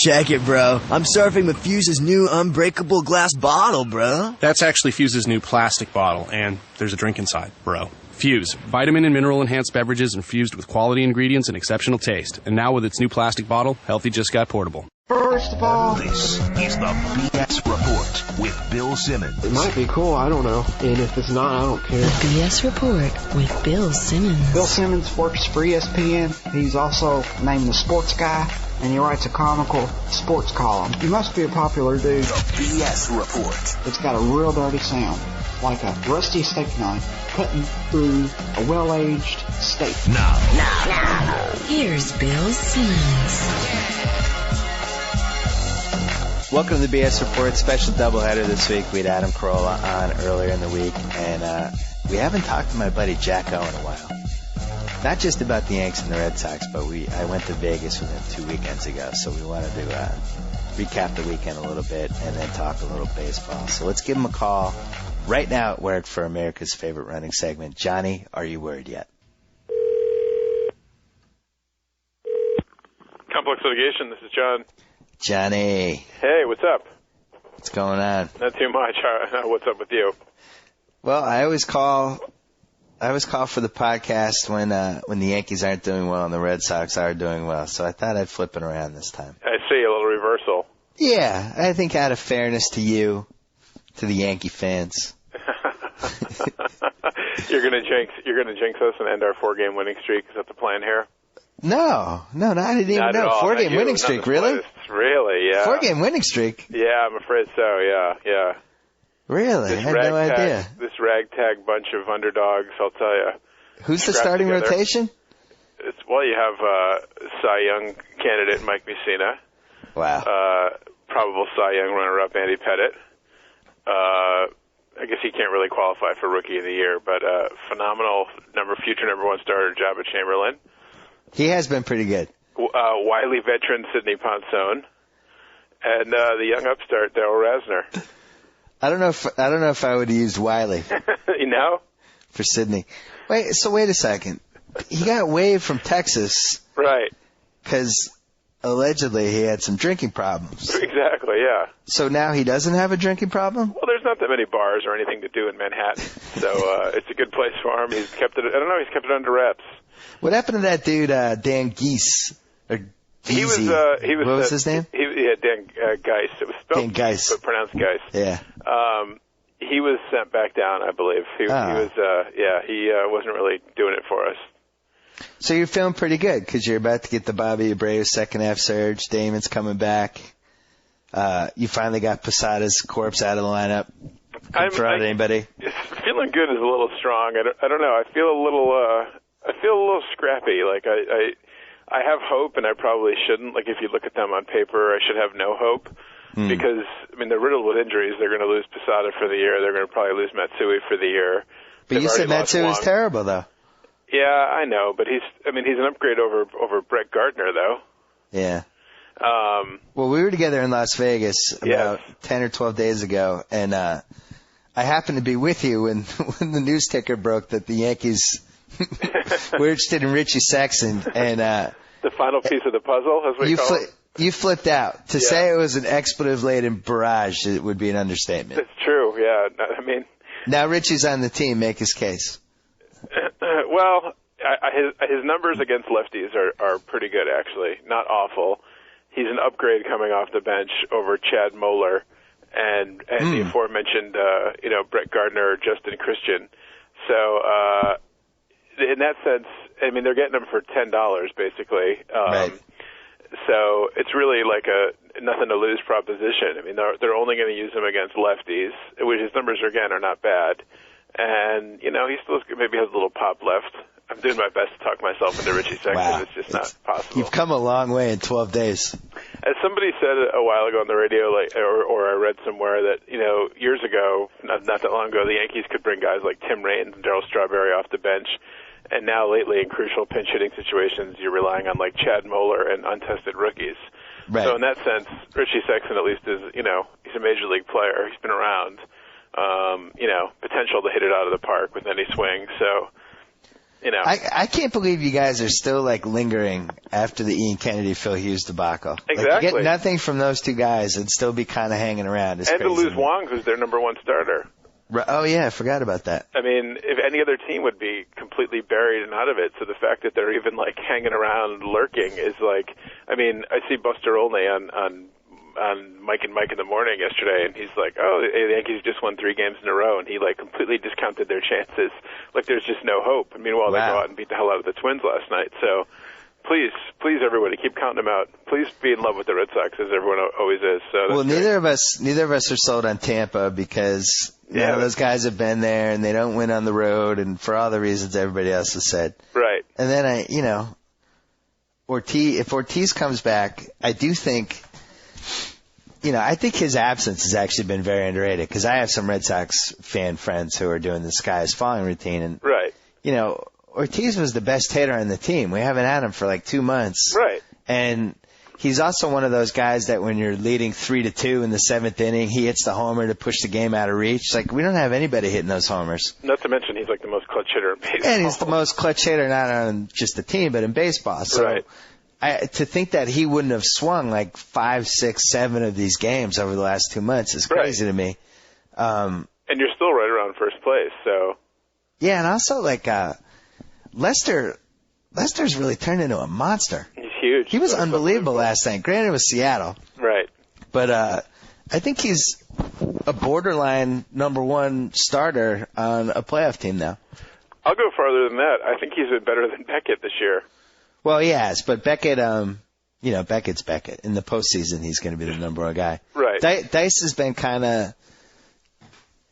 Check it, bro. I'm surfing with Fuse's new unbreakable glass bottle, bro. That's actually Fuse's new plastic bottle, and there's a drink inside, bro. Fuse, vitamin and mineral-enhanced beverages infused with quality ingredients and exceptional taste. And now with its new plastic bottle, healthy just got portable. First of all, this is the B.S. Report with Bill Simmons. It might be cool, I don't know. And if it's not, I don't care. The B.S. Report with Bill Simmons. Bill Simmons works for ESPN. He's also named the sports guy, and he writes a comical sports column. He must be a popular dude. The B.S. Report. It's got a real dirty sound, like a rusty steak knife cutting through a well-aged steak. Now. Here's Bill Simmons. Welcome to the BS Report, special doubleheader this week. We had Adam Carolla on earlier in the week, and we haven't talked to my buddy JackO in a while. Not just about the Yanks and the Red Sox, but I went to Vegas with him 2 weekends ago, so we wanted to recap the weekend a little bit and then talk a little baseball. So let's give him a call right now at work for America's favorite running segment. Johnny, are you worried yet? Complex Litigation, this is John. Johnny. Hey, what's up? What's going on? Not too much. What's up with you? Well, I always call for the podcast when the Yankees aren't doing well and the Red Sox are doing well. So I thought I'd flip it around this time. I see a little reversal. Yeah, I think out of fairness to you, to the Yankee fans. You're gonna jinx us and end our 4-game winning streak. Is that the plan here? No, I didn't even know. 4-game winning streak, really? Really, yeah. 4-game winning streak? Yeah, I'm afraid so, yeah. Really? I had no idea. This ragtag bunch of underdogs, I'll tell you. Who's the starting rotation? You have Cy Young candidate Mike Mussina. Wow. Probable Cy Young runner-up Andy Pettit. I guess he can't really qualify for Rookie of the Year, but phenomenal future number one starter Jabba Chamberlain. He has been pretty good. Wily veteran Sidney Ponson, and the young upstart Darryl Rasner. I don't know if I would have used Wiley. You know? For Sidney. Wait a second. He got waived from Texas. Right. Because allegedly he had some drinking problems. Exactly, yeah. So now he doesn't have a drinking problem? Well, there's not that many bars or anything to do in Manhattan, so it's a good place for him. He's kept it under wraps. What happened to that dude, Dan Geese? Or he was what was his name? Dan Geis. It was spelled Dan Geis, but pronounced Geis. Yeah. He was sent back down, I believe. He wasn't really doing it for us. So you're feeling pretty good because you're about to get the Bobby Abreu second half surge. Damon's coming back. You finally got Posada's corpse out of the lineup. Anybody? Feeling good is a little strong. I don't know. I feel a little scrappy. Like I have hope, and I probably shouldn't. Like if you look at them on paper, I should have no hope because they're riddled with injuries. They're going to lose Posada for the year. They're going to probably lose Matsui for the year. But you said Matsui was terrible, though. Yeah, I know, but he's an upgrade over Brett Gardner, though. Yeah. Well, we were together in Las Vegas about 10 or 12 days ago, and I happened to be with you when the news ticker broke that the Yankees were interested in Richie Sexson, and the final piece of the puzzle, as we call it. You flipped out. To say it was an expletive-laden barrage, it would be an understatement. It's true, yeah. Now Richie's on the team. Make his case. Well, his numbers against lefties are pretty good, actually. Not awful. He's an upgrade coming off the bench over Chad Moeller and the aforementioned Brett Gardner or Justin Christian. So in that sense, they're getting him for $10 basically. Right. So it's really like a nothing to lose proposition. They're only going to use him against lefties, which his numbers again are not bad. And, he still maybe has a little pop left. I'm doing my best to talk myself into Richie Sexson. Wow. It's just not possible. You've come a long way in 12 days. As somebody said a while ago on the radio, or I read somewhere that, years ago, not that long ago, the Yankees could bring guys like Tim Raines and Darryl Strawberry off the bench. And now lately in crucial pinch hitting situations, you're relying on like Chad Moeller and untested rookies. Right. So in that sense, Richie Sexson at least is, he's a major league player. He's been around. Potential to hit it out of the park with any swing. So, You know, I can't believe you guys are still like lingering after the Ian Kennedy, Phil Hughes debacle. Exactly. Like, you get nothing from those two guys and still be kind of hanging around. It's and crazy to lose Wong, who's their number one starter. Oh yeah, I forgot about that. I mean, if any other team would be completely buried and out of it, so the fact that they're even like hanging around, lurking, is like. I mean, I see Buster Olney on Mike and Mike in the morning yesterday, and he's like, "Oh, the Yankees just won 3 games in a row," and he like completely discounted their chances. Like there's just no hope. And meanwhile, they go out and beat the hell out of the Twins last night. So, please, everybody, keep counting them out. Please be in love with the Red Sox, as everyone always is. So well, neither of us are sold on Tampa because none of those guys have been there, and they don't win on the road, and for all the reasons everybody else has said. Right. And then if Ortiz comes back, I do think. I think his absence has actually been very underrated because I have some Red Sox fan friends who are doing the Sky is Falling routine. And, Ortiz was the best hitter on the team. We haven't had him for like 2 months. Right. And he's also one of those guys that when you're leading 3-2 in the 7th inning, he hits the homer to push the game out of reach. Like, we don't have anybody hitting those homers. Not to mention he's like the most clutch hitter in baseball. And he's the most clutch hitter not on just the team but in baseball. So. Right. To think that he wouldn't have swung like 5, 6, 7 of these games over the last 2 months is crazy to me. And you're still right around first place, so. Yeah, and also like Lester's really turned into a monster. He's huge. He was unbelievable last night. Granted, it was Seattle. Right. But I think he's a borderline number 1 starter on a playoff team now. I'll go farther than that. I think he's been better than Beckett this year. Well, he has, but Beckett, Beckett's Beckett. In the postseason, he's going to be the number 1 guy. Right. Dice has been kind of.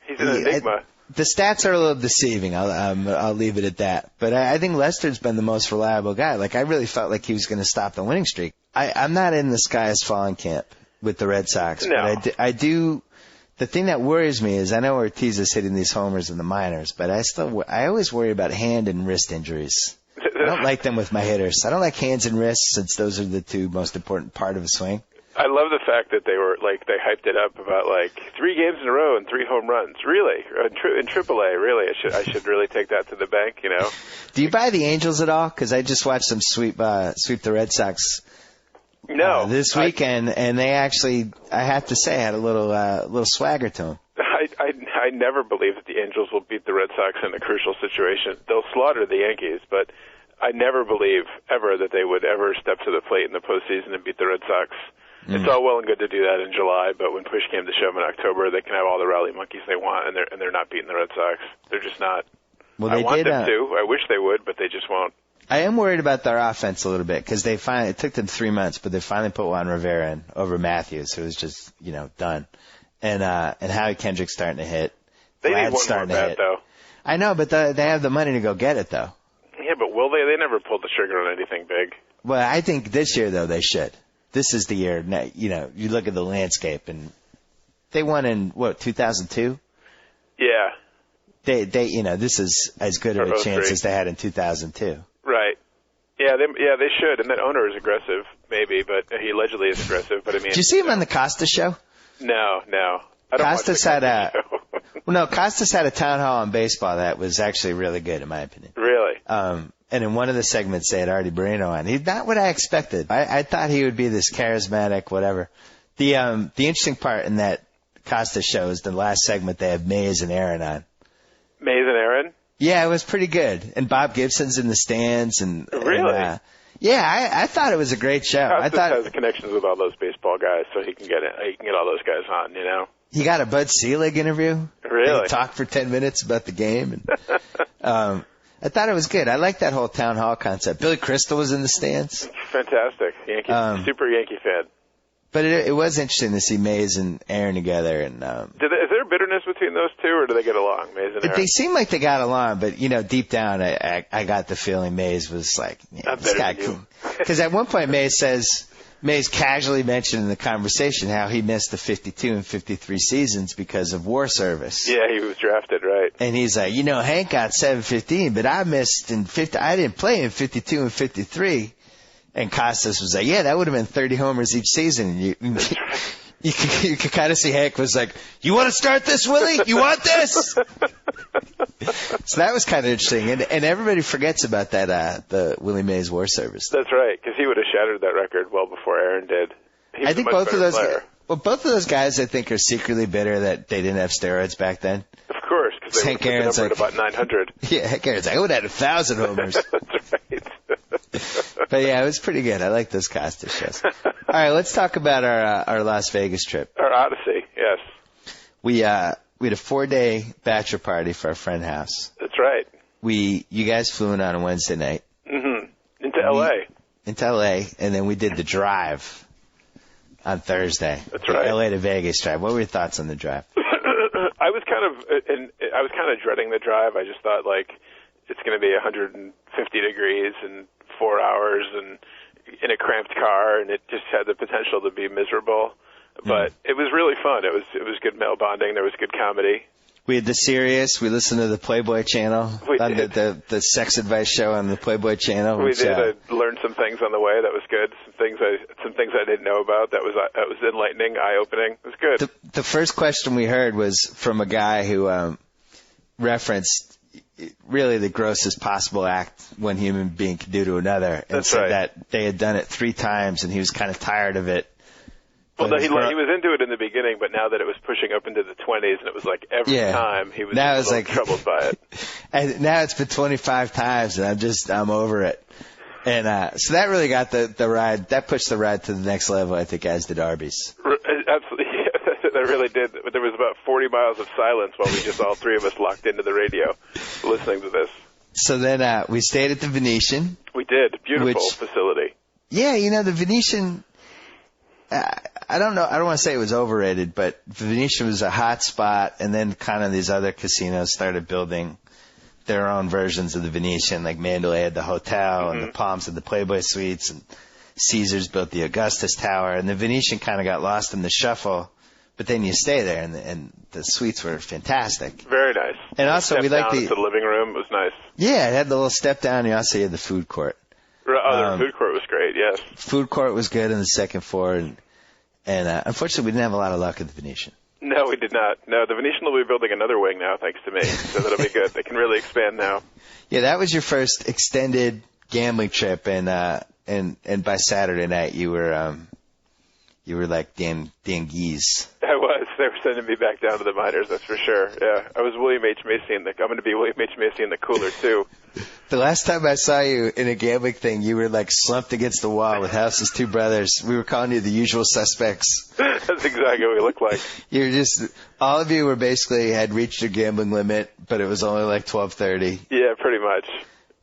He's an enigma. The stats are a little deceiving. I'll leave it at that. But I think Lester's been the most reliable guy. Like I really felt like he was going to stop the winning streak. I'm not in the Sky is Falling camp with the Red Sox, no. But I do. The thing that worries me is I know Ortiz is hitting these homers in the minors, but I always worry about hand and wrist injuries. I don't like them with my hitters. I don't like hands and wrists since those are the 2 most important part of a swing. I love the fact that they hyped it up about 3 games in a row and 3 home runs. Really? In AAA, really? I should really take that to the bank, Do you buy the Angels at all? Because I just watched them sweep the Red Sox this weekend, and they actually, I have to say, had a little swagger to them. I never believe that the Angels will beat the Red Sox in a crucial situation. They'll slaughter the Yankees, but I never believe ever that they would ever step to the plate in the postseason and beat the Red Sox. It's all well and good to do that in July, but when push came to shove in October, they can have all the rally monkeys they want, and they're not beating the Red Sox. They're just not. Well, I want them to. I wish they would, but they just won't. I am worried about their offense a little bit because it took them 3 months, but they finally put Juan Rivera in over Matthews, who was just done, and Howie Kendrick's starting to hit. They Vlad's need one starting more to bat, hit. though. I know, but they have the money to go get it, though. Yeah, but will they? They never pulled the trigger on anything big. Well, I think this year, though, they should. This is the year. You look at the landscape, and they won in, 2002? Yeah. They this is as good of a chance as they had in 2002. Right. Yeah, they should. And that owner is aggressive, maybe, but he allegedly is aggressive. But I mean, did you see him on the Costas show? No. I don't Costas had Costas had a town hall on baseball that was actually really good, in my opinion. Really? And in one of the segments, they had Artie Moreno on. He's not what I expected. I thought he would be this charismatic, whatever. The interesting part in that Costas show is the last segment they have Mays and Aaron on. Mays and Aaron? Yeah, it was pretty good. And Bob Gibson's in the stands. Really? I thought it was a great show. Costas has connections with all those baseball guys, so he can get all those guys on, He got a Bud Selig interview. Really? He talked for 10 minutes about the game. And, I thought it was good. I like that whole town hall concept. Billy Crystal was in the stands. Fantastic. Super Yankee fan. But it was interesting to see Mays and Aaron together. And is there bitterness between those two, or do they get along, Mays and Aaron? They seem like they got along, but deep down, I got the feeling Mays was like, this guy cool. Because at one point Mays casually mentioned in the conversation how he missed the 52 and 53 seasons because of war service. Yeah, he was drafted, right. And he's like, Hank got 715, but I missed I didn't play in 52 and 53. And Costas was like, yeah, that would have been 30 homers each season. And you could kind of see Hank was like, you want to start this, Willie? You want this? So that was kind of interesting, and everybody forgets about that the Willie Mays War Service. That's right, because he would have shattered that record well before Aaron did. I think both of those guys, I think, are secretly bitter that they didn't have steroids back then. Of course, because they Hank would Aaron's have about 900. Yeah, Hank Aaron's like, I would have had 1,000 homers. That's right. But yeah, it was pretty good. I like those Costa shows. All right, let's talk about our Las Vegas trip. Our Odyssey, yes. We had a 4-day bachelor party for our friend house. That's right. You guys flew in on a Wednesday night. Mm-hmm. Into L.A. Into L.A., and then we did the drive on Thursday. That's right. The L.A. to Vegas drive. What were your thoughts on the drive? I was kind of dreading the drive. I just thought, like, it's going to be 150 degrees and 4 hours and in a cramped car, and it just had the potential to be miserable. But it was really fun. It was good male bonding. There was good comedy. We had the Sirius. We listened to the Playboy channel. We did. The sex advice show on the Playboy channel. We did. I learned some things on the way. That was good. Some things I didn't know about. That was enlightening, eye-opening. It was good. The first question we heard was from a guy who referenced really the grossest possible act one human being could do to another, and said that they had done it 3 times, and he was kind of tired of it. Well, he was into it in the beginning, but now that it was pushing up into the 20s, and it was like every time, he was a little troubled by it. And now it's been 25 times, and I'm over it. And so that really got the ride. That pushed the ride to the next level, I think, as did Arby's. Absolutely, yeah, that really did. There was about 40 miles of silence while we just all 3 of us locked into the radio, listening to this. So then we stayed at the Venetian. We did. Beautiful facility. Yeah, the Venetian. I don't know. I don't want to say it was overrated, but the Venetian was a hot spot, and then kind of these other casinos started building their own versions of the Venetian. Like Mandalay had the hotel, and the Palms had the Playboy Suites, and Caesars built the Augustus Tower, and the Venetian kind of got lost in the shuffle. But then you stay there, and the suites were fantastic. Very nice. And also, we liked the living room. It was nice. Yeah, it had the little step down. You also had the food court. The food court was great. Yes. Food court was good on the second floor, and unfortunately, we didn't have a lot of luck at the Venetian. No, we did not. No, the Venetian will be building another wing now, thanks to me. So that'll be good. They can really expand now. Yeah, that was your first extended gambling trip, and by Saturday night you were like Dan Geese. I was. They were sending me back down to the minors, that's for sure. Yeah, I was William H. Macy I'm going to be William H. Macy in the cooler too. The last time I saw you in a gambling thing, you were like slumped against the wall with House's 2 brothers. We were calling you the usual suspects. That's exactly what we look like. You're all of you were basically had reached your gambling limit, but it was only like 12:30. Yeah, pretty much.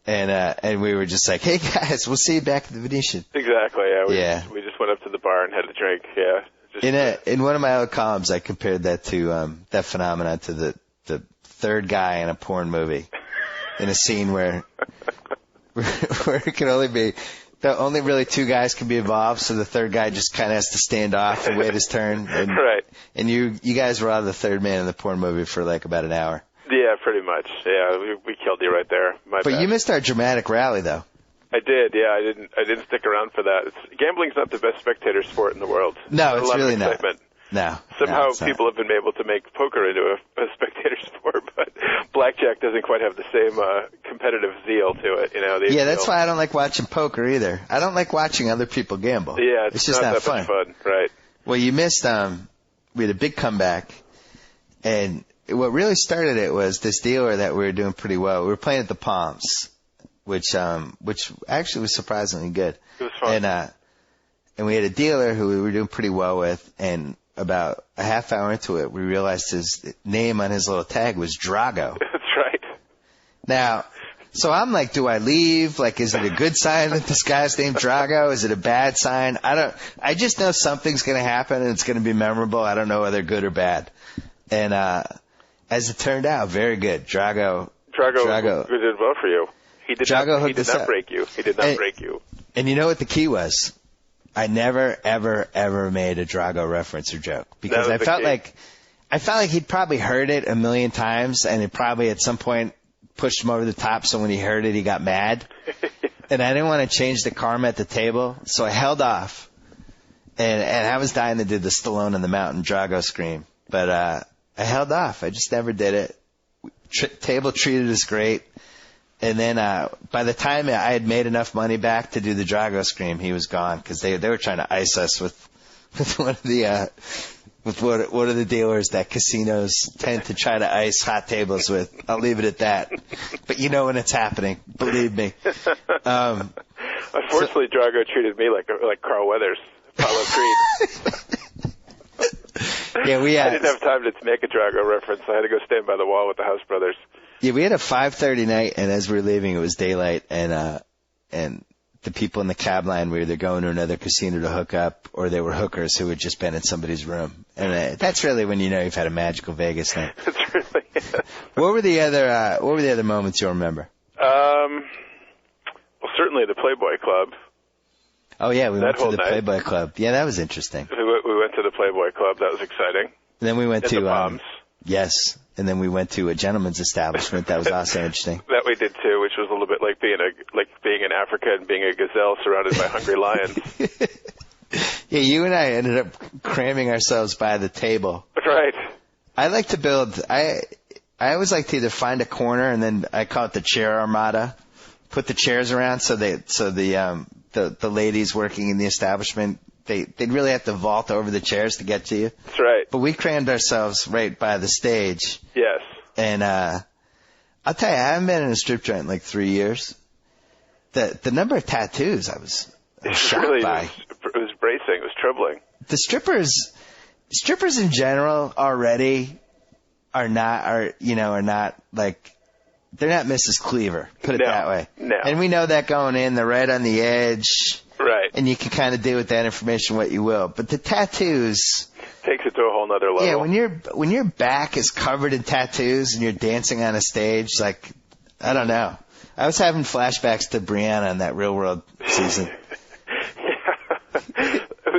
And we were just like, hey guys, we'll see you back at the Venetian. Exactly. Yeah. We just went up to the bar and had a drink. Yeah. In one of my other columns, I compared that to that phenomenon to the third guy in a porn movie, in a scene where it can only be only really 2 guys can be involved, so the third guy just kind of has to stand off and wait his turn. And, right. And you guys were all the third man in the porn movie for like about an hour. Yeah, pretty much. Yeah, we killed you right there. But you missed our dramatic rally, though. I did. Yeah, I didn't stick around for that. Gambling's not the best spectator sport in the the world. No, it's really not. No. Somehow people have been able to make poker into a spectator sport, but blackjack doesn't quite have the same competitive zeal to it. Yeah, that's why I don't like watching poker either. I don't like watching other people gamble. Yeah, it's just not fun. Right. Well, you missed. We had a big comeback, and what really started it was this dealer that we were doing pretty well. We were playing at the Palms, which actually was surprisingly good. It was fun. And we had a dealer who we were doing pretty well with, and about a half hour into it, we realized his name on his little tag was Drago. That's right. Now, so I'm like, do I leave? Like, is it a good sign that this guy's named Drago? Is it a bad sign? I just know something's going to happen and it's going to be memorable. I don't know whether good or bad. And, as it turned out, very good. Drago did well for you. He did not break you. He did not break you. And you know what the key was? I never, ever, ever made a Drago reference or joke because I felt like he'd probably heard it a million times, and it probably at some point pushed him over the top. So when he heard it, he got mad, and I didn't want to change the karma at the table, so I held off. And I was dying to do the Stallone in the Mountain Drago scream, but I held off. I just never did it. table treated us great. And then by the time I had made enough money back to do the Drago scream, he was gone because they were trying to ice us with one of the one of the dealers that casinos tend to try to ice hot tables with. I'll leave it at that. But you know when it's happening, believe me. Unfortunately, Drago treated me like Carl Weathers, Apollo Creed. Yeah, I didn't have time to make a Drago reference. I had to go stand by the wall with the House Brothers. Yeah, we had a 5:30 night, and as we were leaving, it was daylight, and the people in the cab line were either going to another casino to hook up, or they were hookers who had just been in somebody's room. And that's really when you know you've had a magical Vegas night. That's really it. What were the other moments you'll remember? Well, certainly the Playboy Club. Oh yeah, we went to the night. Playboy Club. Yeah, that was interesting. We went to the Playboy Club. That was exciting. And then we went to the Palms. Yes, and then we went to a gentleman's establishment. That was also interesting. That we did too, which was a little bit like being in Africa and being a gazelle surrounded by hungry lions. Yeah, you and I ended up cramming ourselves by the table. Right. I like to build. I always like to either find a corner, and then I call it the chair armada. Put the chairs around so the ladies working in the establishment, they'd really have to vault over the chairs to get to you. That's right. But we crammed ourselves right by the stage. Yes. And I'll tell you, I haven't been in a strip joint in like 3 years. The number of tattoos I was shocked really, by. It was bracing. It was troubling. The strippers in general already are not like, they're not Mrs. Cleaver, put it that way. No. And we know that going in. They're right on the edge. Right. And you can kind of do with that information what you will. But the tattoos takes it to a whole nother level. Yeah, when your back is covered in tattoos and you're dancing on a stage, like, I don't know. I was having flashbacks to Brianna in that Real World season. Yeah.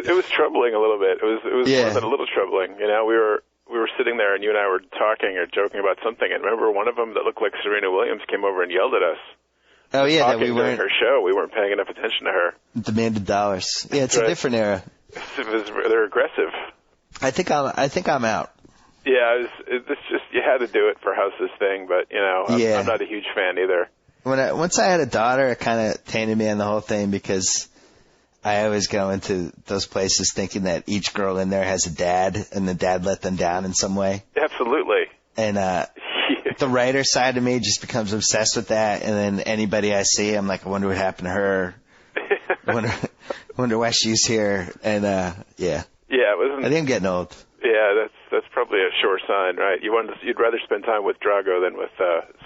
It was troubling a little bit. It was more than a little troubling. You know, we were sitting there and you and I were talking or joking about something, and remember one of them that looked like Serena Williams came over and yelled at us. Oh yeah, that we weren't during her show. We weren't paying enough attention to her. Demanded dollars. Yeah, it's a different era. They're aggressive. I think I'm out. Yeah, it's just you had to do it for House's thing, but you know, I'm not a huge fan either. Once I had a daughter, it kind of tainted me on the whole thing because I always go into those places thinking that each girl in there has a dad, and the dad let them down in some way. Absolutely. And the writer side of me just becomes obsessed with that, and then anybody I see, I'm like, I wonder what happened to her. I wonder why she's here. And yeah. Yeah, it wasn't. I think I'm getting old. Yeah, that's probably a sure sign, right? You'd rather spend time with Drago than with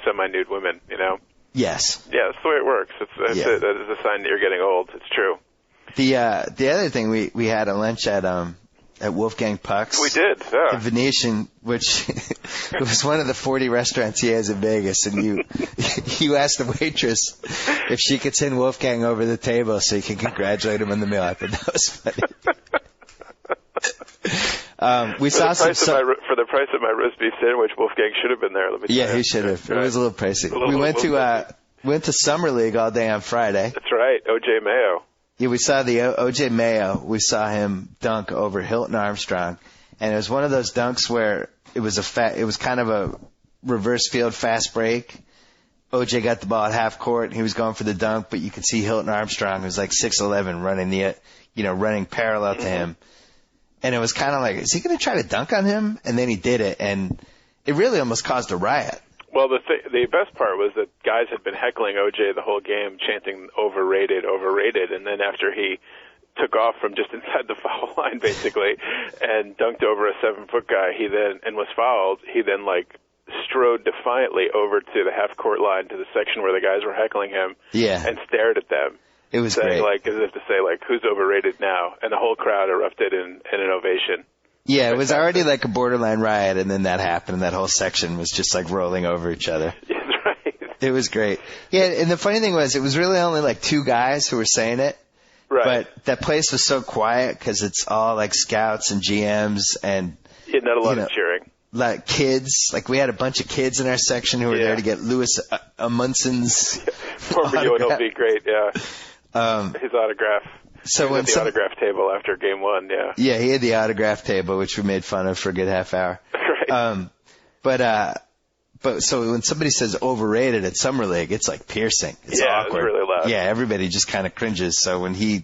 semi-nude women, you know? Yes. Yeah, that's the way it works. That's it. That is a sign that you're getting old. It's true. The other thing we had a lunch at Wolfgang Puck's. We did, yeah. The Venetian, which it was one of the 40 restaurants he has in Vegas, and you asked the waitress if she could send Wolfgang over the table so you can congratulate him on the meal. I thought that was funny. We saw for the price of my roast beef sandwich, Wolfgang should have been there. Let me tell you. He should have. Right. It was a little pricey. We went to Summer League all day on Friday. That's right, O.J. Mayo. Yeah, we saw the O.J. Mayo. We saw him dunk over Hilton Armstrong, and it was one of those dunks where it was kind of a reverse field fast break. O.J. got the ball at half court, and he was going for the dunk, but you could see Hilton Armstrong, who was like 6'11", running parallel to him, and it was kind of like, is he going to try to dunk on him? And then he did it, and it really almost caused a riot. Well, the best part was that guys had been heckling O.J. the whole game, chanting overrated, overrated, and then after he took off from just inside the foul line, basically, and dunked over a 7-foot guy, and was fouled, he then, like, strode defiantly over to the half-court line to the section where the guys were heckling him, and stared at them. It was saying, great. like, as if to say, like, who's overrated now? And the whole crowd erupted in an ovation. Yeah, it was already like a borderline riot, and then that happened, and that whole section was just like rolling over each other. That's right. It was great. Yeah, and the funny thing was, it was really only like 2 guys who were saying it. Right. But that place was so quiet because it's all like scouts and GMs and not a lot of cheering. Like kids, like we had a bunch of kids in our section who were there to get Louis Amundson's former UNLV great, his autograph. So when at the autograph table after game 1, yeah, he had the autograph table, which we made fun of for a good half hour. Right. But But so when somebody says overrated at Summer League, it's like piercing. It's awkward. It's really loud. Yeah, everybody just kind of cringes. So when he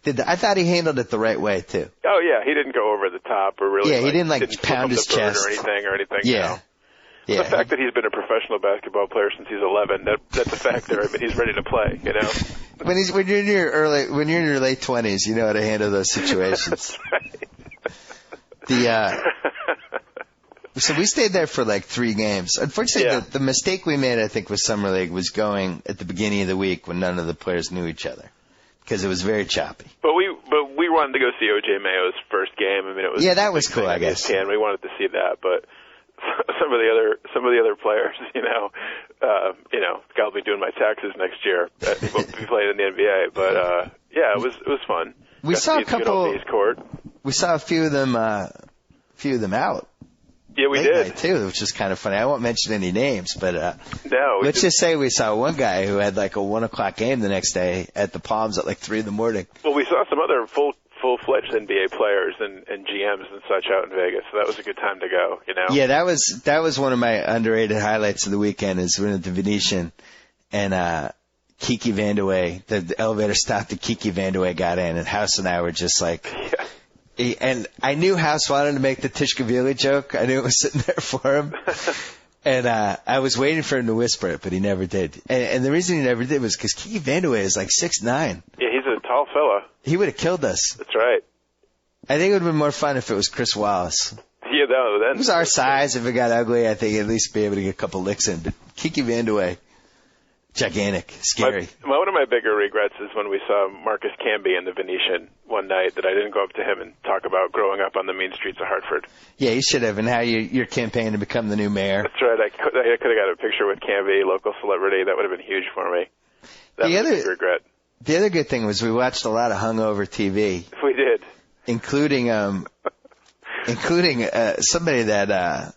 did that, I thought he handled it the right way too. Oh yeah, he didn't go over the top or really. Yeah, he didn't pound his chest or anything. Yeah. No. Yeah. The fact that he's been a professional basketball player since he's 11, that's a factor. I mean, he's ready to play, you know? When you're in your late 20s, you know how to handle those situations. That's right. So we stayed there for like 3 games. Unfortunately, the mistake we made, I think, with Summer League was going at the beginning of the week when none of the players knew each other because it was very choppy. But we wanted to go see O.J. Mayo's first game. I mean, it was that was cool, I guess. And we wanted to see that, but some of the other players, I'll be doing my taxes next year. We'll be playing in the NBA, but it was fun. We saw a couple. Court. We saw a few of them out. Yeah, we did too, which is kind of funny. I won't mention any names, but let's just say we saw one guy who had like a 1:00 game the next day at the Palms at like 3 a.m. Well, we saw some other full-fledged NBA players and GMs and such out in Vegas, so that was a good time to go, you know? Yeah, that was one of my underrated highlights of the weekend is we're at the Venetian and Kiki Vandeweghe, the elevator stopped and Kiki Vandeweghe got in and House and I were just like, and I knew House wanted to make the Tishkavili joke. I knew it was sitting there for him. And I was waiting for him to whisper it, but he never did. And the reason he never did was because Kiki Vandeweghe is like 6'9". Yeah, he's a tall fella. He would have killed us. That's right. I think it would have been more fun if it was Chris Wallace. Yeah, no, then. It was our size. If it got ugly, I think he'd at least be able to get a couple licks in. But Kiki Vandeweghe, gigantic, scary. One of my bigger regrets is when we saw Marcus Camby in the Venetian one night that I didn't go up to him and talk about growing up on the mean streets of Hartford. Yeah, you should have, and how you're campaigning to become the new mayor. That's right. I could have got a picture with Camby, local celebrity. That would have been huge for me. That was a big regret. The other good thing was we watched a lot of hungover TV. We did. Including somebody that, I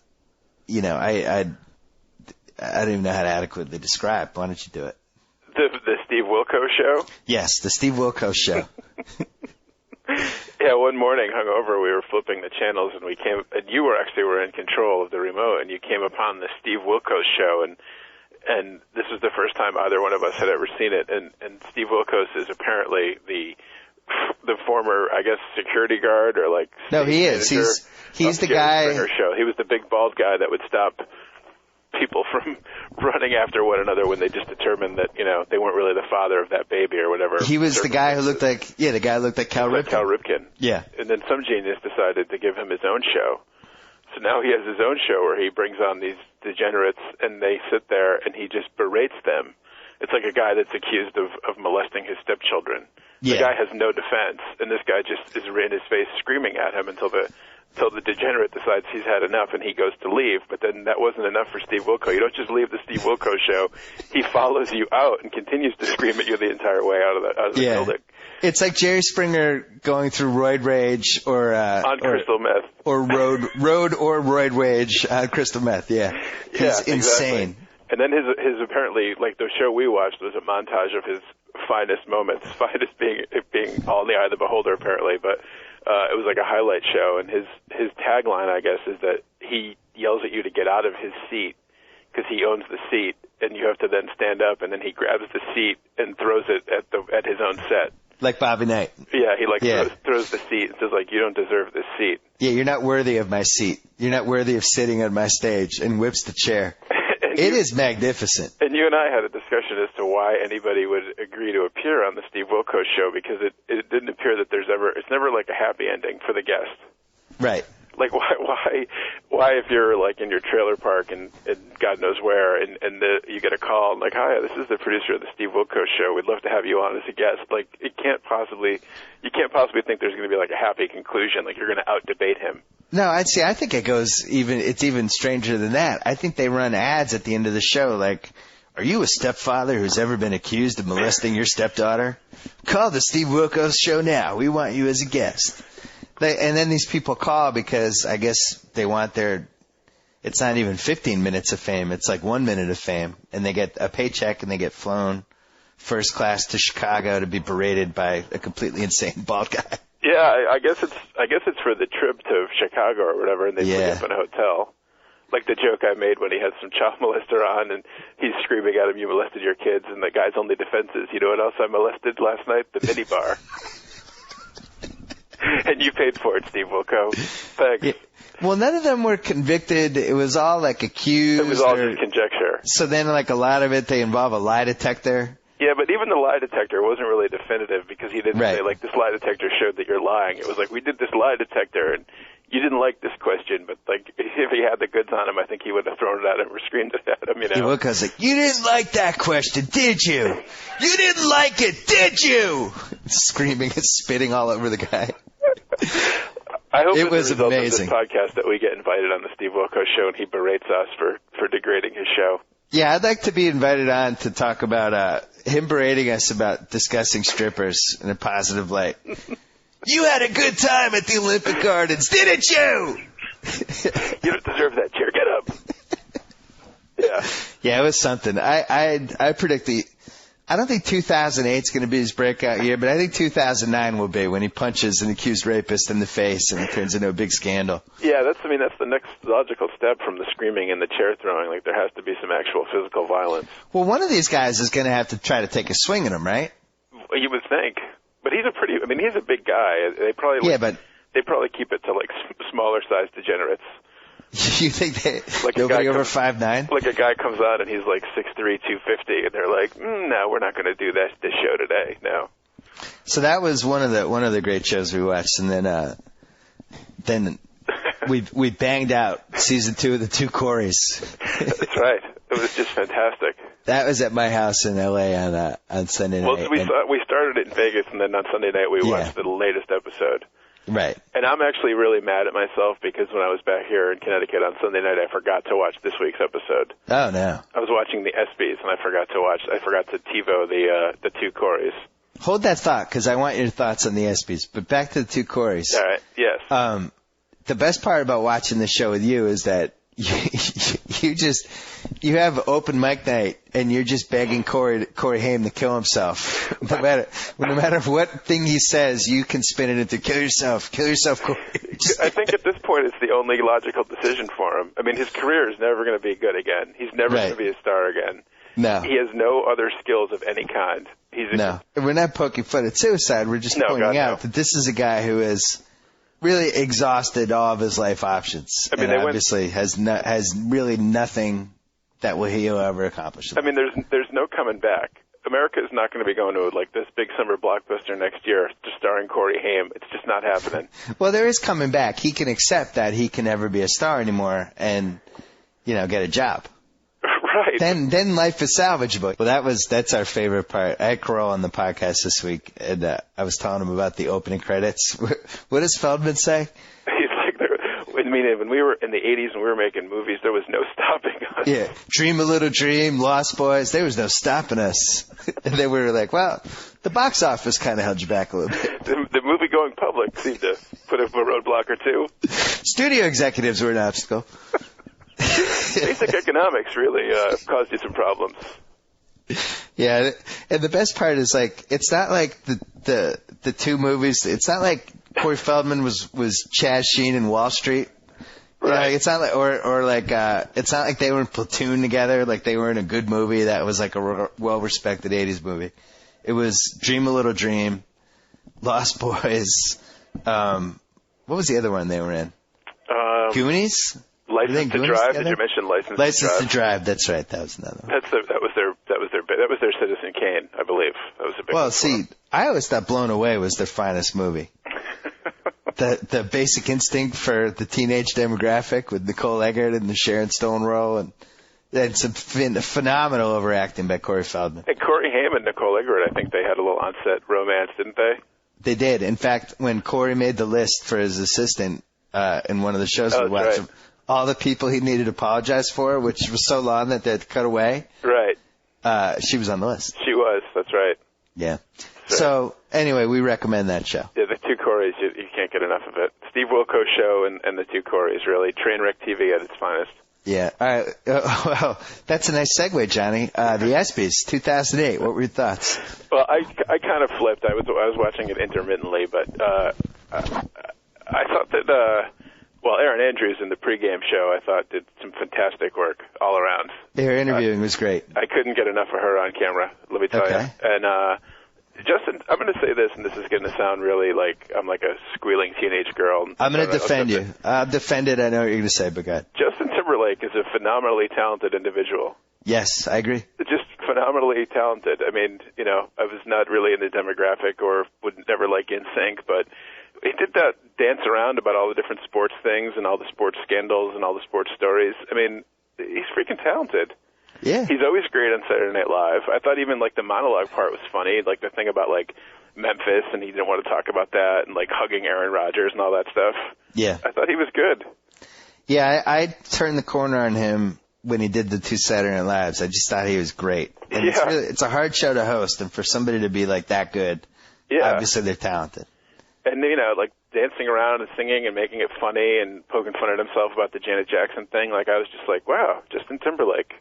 don't even know how to adequately describe. Why don't you do it? The Steve Wilkos Show? Yes, the Steve Wilkos Show. Yeah, one morning hungover, we were flipping the channels, and you were in control of the remote, and you came upon the Steve Wilkos Show, and this was the first time either one of us had ever seen it, and Steve Wilkos is apparently the former, I guess, security guard or like. No, he is. He's the guy. Show. He was the big bald guy that would stop people from running after one another when they just determined that, they weren't really the father of that baby or whatever. He was the guy who looked like, the guy who looked like Cal Ripken. Cal Ripken. Yeah. And then some genius decided to give him his own show. So now he has his own show where he brings on these degenerates and they sit there and he just berates them. It's like a guy that's accused of molesting his stepchildren. Yeah. The guy has no defense, and this guy just is in his face screaming at him until the degenerate decides he's had enough and he goes to leave. But then that wasn't enough for Steve Wilkos. You don't just leave the Steve Wilkos Show. He follows you out and continues to scream at you the entire way out of the building. It's like Jerry Springer going through roid rage or on crystal meth. Or road or roid rage on crystal meth, He's insane. Exactly. And then his apparently, like the show we watched was a montage of his finest moments, finest being all in the eye of the beholder apparently, but it was like a highlight show, and his tagline, I guess, is that he yells at you to get out of his seat because he owns the seat, and you have to then stand up, and then he grabs the seat and throws it at his own set. Like Bobby Knight. Yeah, he throws the seat and says, like, you don't deserve this seat. Yeah, you're not worthy of my seat. You're not worthy of sitting on my stage, and whips the chair. It is magnificent. And you and I had a discussion as to why anybody would agree to appear on the Steve Wilkos Show, because it didn't appear that it's never like a happy ending for the guest. Right. Like why if you're like in your trailer park and God knows where and you get a call and like, hi, this is the producer of the Steve Wilkos Show. We'd love to have you on as a guest. Like you can't possibly think there's going to be like a happy conclusion. Like you're going to out debate him. No, I think it's even stranger than that. I think they run ads at the end of the show like, are you a stepfather who's ever been accused of molesting your stepdaughter? Call the Steve Wilkos Show now. We want you as a guest. And then these people call because I guess they want it's not even 15 minutes of fame. It's like 1 minute of fame. And they get a paycheck and they get flown first class to Chicago to be berated by a completely insane bald guy. Yeah, I guess it's for the trip to Chicago or whatever, and they put you up in a hotel. Like the joke I made when he had some child molester on, and he's screaming at him, "You molested your kids," and the guy's only defense is, "You know what else I molested last night? The minibar." And you paid for it, Steve Wilkos. Thanks. Yeah. Well, none of them were convicted. It was all like accused. It was all just conjecture. So then, like a lot of it, they involve a lie detector. Yeah, but even the lie detector wasn't really definitive because he didn't say, like, this lie detector showed that you're lying. It was like, we did this lie detector, and you didn't like this question, but, like, if he had the goods on him, I think he would have thrown it at him or screamed it at him, you know? Wilkos like, you didn't like that question, did you? You didn't like it, did you? Screaming and spitting all over the guy. I hope it was amazing. Of this podcast that we get invited on the Steve Wilkos Show and he berates us for degrading his show. Yeah, I'd like to be invited on to talk about him berating us about discussing strippers in a positive light. You had a good time at the Olympic Gardens, didn't you? You don't deserve that chair. Get up. Yeah. Yeah, it was something. I predict I don't think 2008 is going to be his breakout year, but I think 2009 will be when he punches an accused rapist in the face and it turns into a big scandal. Yeah, that's the next logical step from the screaming and the chair throwing. Like, there has to be some actual physical violence. Well, one of these guys is going to have to try to take a swing at him, right? You would think. But he's a big guy. They probably they probably keep it to, like, smaller sized degenerates. You think like nobody over 5'9"? Like a guy comes on and he's like 6'3", 250, and they're like, no, we're not going to do this show today. No. So that was one of the great shows we watched, and then we banged out season 2 of the Two Coreys. That's right. It was just fantastic. That was at my house in L.A. on Sunday night. Well, we started it in Vegas, and then on Sunday night we watched the latest episode. Right. And I'm actually really mad at myself because when I was back here in Connecticut on Sunday night, I forgot to watch this week's episode. Oh, no. I was watching the ESPYS, and I forgot to TiVo the Two Coreys. Hold that thought, because I want your thoughts on the ESPYS. But back to the Two Coreys. All right, yes. The best part about watching the show with you is that you have open mic night and you're just begging Corey Haim to kill himself. No matter what thing he says, you can spin it into kill yourself, Corey. I think at this point it's the only logical decision for him. I mean, his career is never going to be good again. He's never going to be a star again. No. He has no other skills of any kind. We're not poking fun at suicide. We're just pointing out that this is a guy who is really exhausted all of his life options. I mean, and obviously has really nothing that he'll ever accomplish. I mean, there's no coming back. America is not going to be going to like this big summer blockbuster next year, just starring Corey Haim. It's just not happening. Well, there is coming back. He can accept that he can never be a star anymore, and get a job. Right. Then life is salvageable. Well, that's our favorite part. I had Carl on the podcast this week, and I was telling him about the opening credits. What does Feldman say? He's like, I mean, when we were in the 80s and we were making movies, there was no stopping us. Yeah, Dream a Little Dream, Lost Boys, there was no stopping us. And then we were like, well, the box office kind of held you back a little bit. The movie-going public seemed to put up a roadblock or two. Studio executives were an obstacle. Basic economics really caused you some problems. Yeah, and the best part is, like, it's not like the two movies. It's not like Corey Feldman was Chaz Sheen in Wall Street. Right. It's not like it's not like they were in Platoon together. Like they were in a good movie that was like a well-respected 80s movie. It was Dream a Little Dream, Lost Boys. What was the other one they were in? Goonies. License to Drive. Together? Did you mention License to Drive? That's right. That was another one. That was their Citizen Kane, I believe. That was a big. Well, see, I always thought Blown Away was their finest movie. The Basic Instinct for the teenage demographic with Nicole Eggert and the Sharon Stone role, and some phenomenal overacting by Corey Feldman. And Corey Haim and Nicole Eggert, I think they had a little on-set romance, didn't they? They did. In fact, when Corey made the list for his assistant in one of the shows we watched, right, all the people he needed to apologize for, which was so long that they had to cut away. Right. She was on the list. She was. That's right. Yeah. Right. So, anyway, we recommend that show. Yeah, the Two Coreys, you can't get enough of it. Steve Wilkos Show and the Two Coreys, really. Trainwreck TV at its finest. Yeah. All right. Well, that's a nice segue, Johnny. The ESPYS, 2008. What were your thoughts? Well, I kind of flipped. I was watching it intermittently, but I thought that Well, Erin Andrews in the pregame show, I thought, did some fantastic work all around. Her interviewing was great. I couldn't get enough of her on camera, let me tell you. And Justin, I'm going to say this, and this is going to sound really like I'm like a squealing teenage girl. I'm going to defend you. I'll defend it. I know what you're going to say, but go ahead. Justin Timberlake is a phenomenally talented individual. Yes, I agree. Just phenomenally talented. I mean, you know, I was not really in the demographic or would never like NSYNC, but he did that dance around about all the different sports things and all the sports scandals and all the sports stories. I mean, he's freaking talented. Yeah. He's always great on Saturday Night Live. I thought even, like, the monologue part was funny, like the thing about, like, Memphis, and he didn't want to talk about that, and, like, hugging Aaron Rodgers and all that stuff. Yeah. I thought he was good. Yeah, I turned the corner on him when he did the 2 Saturday Night Lives. I just thought he was great. And it's a hard show to host, and for somebody to be, like, that good, obviously they're talented. And, you know, like, dancing around and singing and making it funny and poking fun at himself about the Janet Jackson thing, like, I was just like, wow, Justin Timberlake.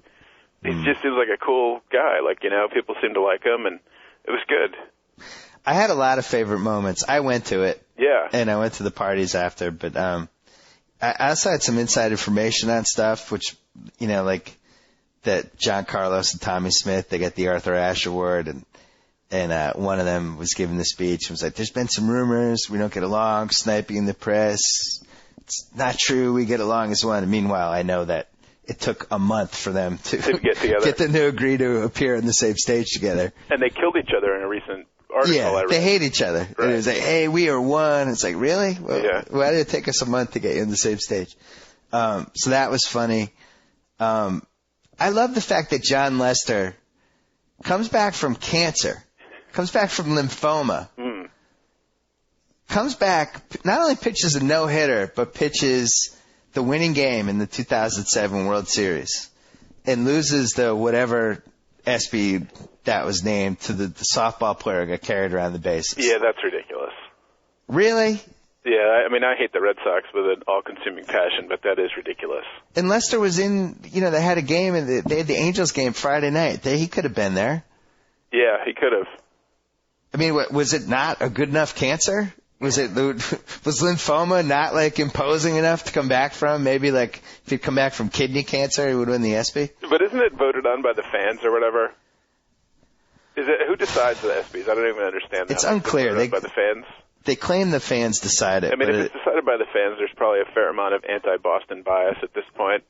He just seems like a cool guy. Like, you know, people seem to like him, and it was good. I had a lot of favorite moments. I went to it. Yeah. And I went to the parties after, but I also had some inside information on stuff, which, you know, like that John Carlos and Tommy Smith, they got the Arthur Ashe Award, and one of them was giving the speech and was like, there's been some rumors, we don't get along, sniping in the press. It's not true, we get along as one. And meanwhile, I know that it took a month for them to get together, get them to agree to appear on the same stage together. And they killed each other in a recent article. Yeah, they hate each other. Right. And it was like, hey, we are one. It's like, really? Well, why did it take us a month to get you on the same stage? So that was funny. I love the fact that John Lester comes back from cancer, comes back from lymphoma, comes back, not only pitches a no-hitter, but pitches the winning game in the 2007 World Series and loses the whatever ESPY that was named to the softball player who got carried around the bases. Yeah, that's ridiculous. Really? Yeah, I mean, I hate the Red Sox with an all-consuming passion, but that is ridiculous. And Lester was in, you know, they had a game, and they had the Angels game Friday night. He could have been there. Yeah, he could have. I mean, was it not a good enough cancer? Was lymphoma not, like, imposing enough to come back from? Maybe, like, if he'd come back from kidney cancer, he would win the ESPY? But isn't it voted on by the fans or whatever? Is it who decides the ESPYs? I don't even understand that. It's unclear. By the fans? They claim the fans decide it. I mean, if it's decided by the fans, there's probably a fair amount of anti-Boston bias at this point.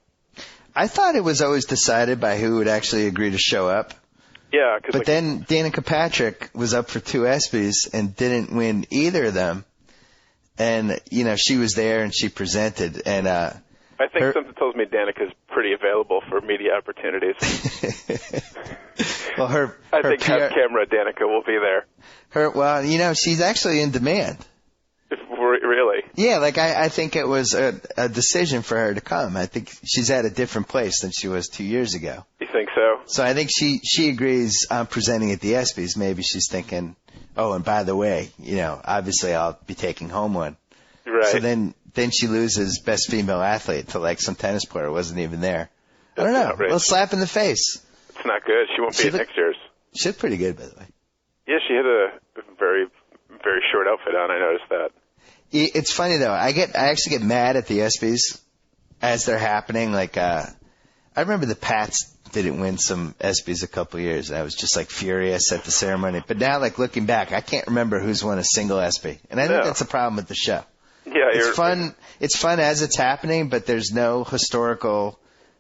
I thought it was always decided by who would actually agree to show up. Yeah. But then Danica Patrick was up for 2 ESPYs and didn't win either of them. And, you know, she was there and she presented. And I think something tells me Danica's pretty available for media opportunities. Well, I think camera Danica will be there. Well, you know, she's actually in demand. Really? Yeah, like I think it was a decision for her to come. I think she's at a different place than she was 2 years ago. You think so? So I think she agrees on presenting at the ESPYs. Maybe she's thinking, oh, and by the way, you know, obviously I'll be taking home one. Right. So then she loses best female athlete to like some tennis player who wasn't even there. I don't know. A little slap in the face. It's not good. She won't be at next year's. She looked pretty good, by the way. Yeah, she had a very, very short outfit on. I noticed that. It's funny though. I actually get mad at the ESPYs as they're happening. Like, I remember the Pats didn't win some ESPYs a couple of years, and I was just like furious at the ceremony. But now, like looking back, I can't remember who's won a single ESPY, and I think that's a problem with the show. Yeah, it's fun. It's fun as it's happening, but there's no historical,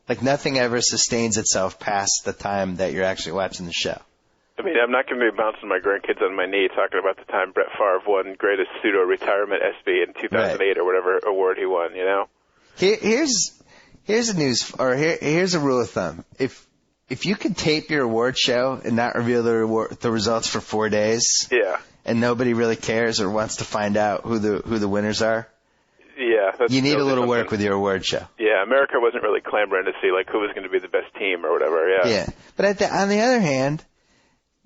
like nothing ever sustains itself past the time that you're actually watching the show. I mean, I'm not going to be bouncing my grandkids on my knee talking about the time Brett Favre won greatest pseudo-retirement ESPY in 2008 or whatever award he won, you know? Here's a rule of thumb. If you can tape your award show and not reveal the results for 4 days, and nobody really cares or wants to find out who the winners are, you need a little work with your award show. Yeah, America wasn't really clamoring to see like who was going to be the best team or whatever. Yeah, but on the other hand,